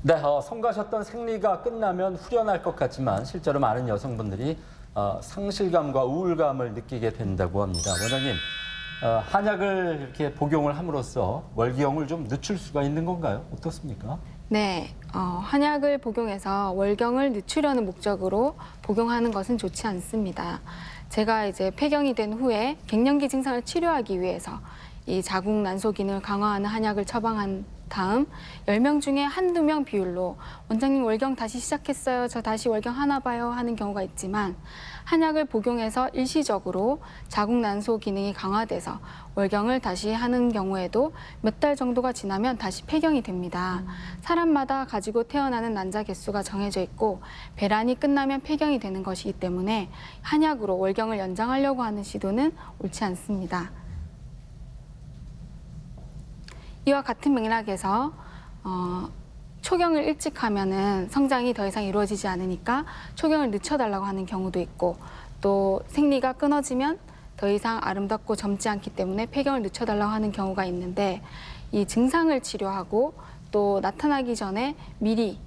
네, 성가셨던 생리가 끝나면 후련할 것 같지만 실제로 많은 여성분들이 상실감과 우울감을 느끼게 된다고 합니다. 원장님, 한약을 이렇게 복용을 함으로써 월경을 좀 늦출 수가 있는 건가요? 어떻습니까? 네, 한약을 복용해서 월경을 늦추려는 목적으로 복용하는 것은 좋지 않습니다. 제가 이제 폐경이 된 후에 갱년기 증상을 치료하기 위해서 이 자궁 난소 기능을 강화하는 한약을 처방한 다음 10명 중에 한두 명 비율로 원장님 월경 다시 시작했어요. 저 다시 월경 하나 봐요 하는 경우가 있지만 한약을 복용해서 일시적으로 자궁 난소 기능이 강화돼서 월경을 다시 하는 경우에도 몇 달 정도가 지나면 다시 폐경이 됩니다. 사람마다 가지고 태어나는 난자 개수가 정해져 있고 배란이 끝나면 폐경이 되는 것이기 때문에 한약으로 월경을 연장하려고 하는 시도는 옳지 않습니다. 이와 같은 맥락에서 초경을 일찍 하면은 성장이 더 이상 이루어지지 않으니까 초경을 늦춰달라고 하는 경우도 있고 또 생리가 끊어지면 더 이상 아름답고 젊지 않기 때문에 폐경을 늦춰달라고 하는 경우가 있는데 이 증상을 치료하고 또 나타나기 전에 미리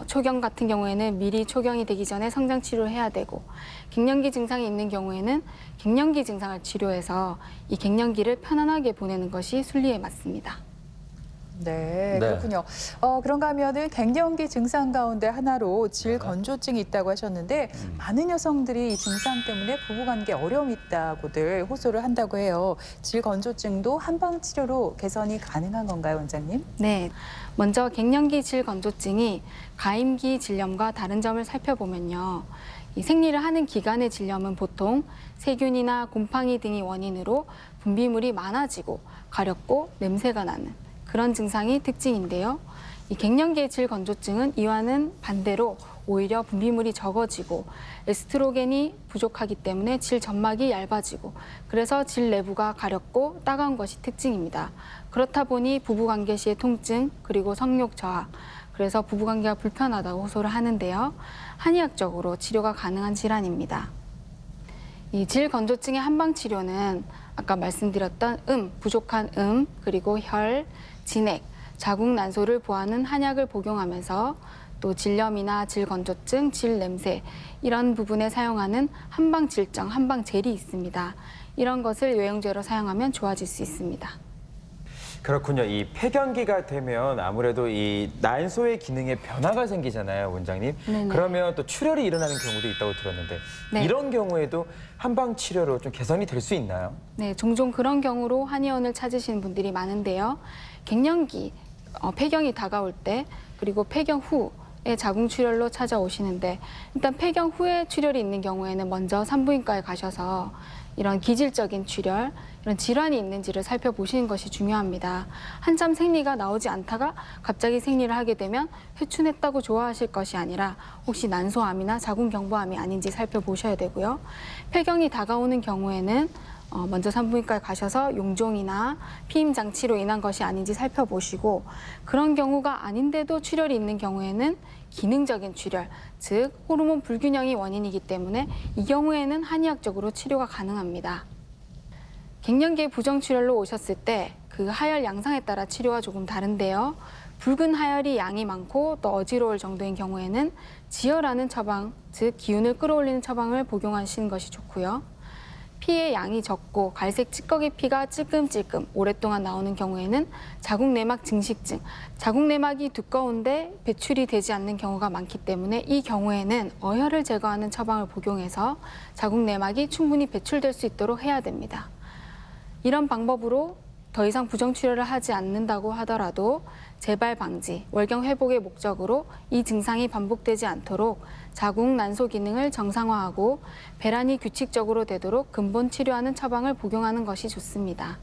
초경 같은 경우에는 미리 초경이 되기 전에 성장 치료를 해야 되고 갱년기 증상이 있는 경우에는 갱년기 증상을 치료해서 이 갱년기를 편안하게 보내는 것이 순리에 맞습니다. 네, 그렇군요. 그런가 하면은 갱년기 증상 가운데 하나로 질건조증이 있다고 하셨는데 많은 여성들이 이 증상 때문에 부부관계 어려움이 있다고들 호소를 한다고 해요. 질건조증도 한방 치료로 개선이 가능한 건가요, 원장님? 네, 먼저 갱년기 질건조증이 가임기 질염과 다른 점을 살펴보면요. 이 생리를 하는 기간의 질염은 보통 세균이나 곰팡이 등이 원인으로 분비물이 많아지고 가렵고 냄새가 나는 그런 증상이 특징인데요. 이 갱년기의 질건조증은 이와는 반대로 오히려 분비물이 적어지고 에스트로겐이 부족하기 때문에 질 점막이 얇아지고 그래서 질 내부가 가렵고 따가운 것이 특징입니다. 그렇다 보니 부부관계 시의 통증 그리고 성욕 저하 그래서 부부관계가 불편하다고 호소를 하는데요. 한의학적으로 치료가 가능한 질환입니다. 이 질건조증의 한방치료는 아까 말씀드렸던 부족한 그리고 혈, 진액, 자궁 난소를 보하는 한약을 복용하면서 또 질염이나 질건조증, 질냄새 이런 부분에 사용하는 한방질정, 한방젤이 있습니다. 이런 것을 요양제로 사용하면 좋아질 수 있습니다. 그렇군요. 이 폐경기가 되면 아무래도 이 난소의 기능에 변화가 생기잖아요, 원장님. 네네. 그러면 또 출혈이 일어나는 경우도 있다고 들었는데 네. 이런 경우에도 한방 치료로 좀 개선이 될 수 있나요? 네, 종종 그런 경우로 한의원을 찾으시는 분들이 많은데요. 갱년기, 폐경이 다가올 때 그리고 폐경 후에 자궁 출혈로 찾아오시는데 일단 폐경 후에 출혈이 있는 경우에는 먼저 산부인과에 가셔서 이런 기질적인 출혈, 이런 질환이 있는지를 살펴보시는 것이 중요합니다. 한참 생리가 나오지 않다가 갑자기 생리를 하게 되면 회춘했다고 좋아하실 것이 아니라 혹시 난소암이나 자궁경부암이 아닌지 살펴보셔야 되고요. 폐경이 다가오는 경우에는 먼저 산부인과에 가셔서 용종이나 피임 장치로 인한 것이 아닌지 살펴보시고 그런 경우가 아닌데도 출혈이 있는 경우에는 기능적인 출혈, 즉 호르몬 불균형이 원인이기 때문에 이 경우에는 한의학적으로 치료가 가능합니다. 갱년기의 부정출혈로 오셨을 때 그 하열 양상에 따라 치료가 조금 다른데요. 붉은 하열이 양이 많고 또 어지러울 정도인 경우에는 지혈하는 처방, 즉 기운을 끌어올리는 처방을 복용하시는 것이 좋고요. 피의 양이 적고 갈색 찌꺼기 피가 찔끔찔끔 오랫동안 나오는 경우에는 자궁내막 증식증, 자궁내막이 두꺼운데 배출이 되지 않는 경우가 많기 때문에 이 경우에는 어혈을 제거하는 처방을 복용해서 자궁내막이 충분히 배출될 수 있도록 해야 됩니다. 이런 방법으로 더 이상 부정출혈을 하지 않는다고 하더라도 재발 방지, 월경 회복의 목적으로 이 증상이 반복되지 않도록 자궁 난소 기능을 정상화하고 배란이 규칙적으로 되도록 근본 치료하는 처방을 복용하는 것이 좋습니다.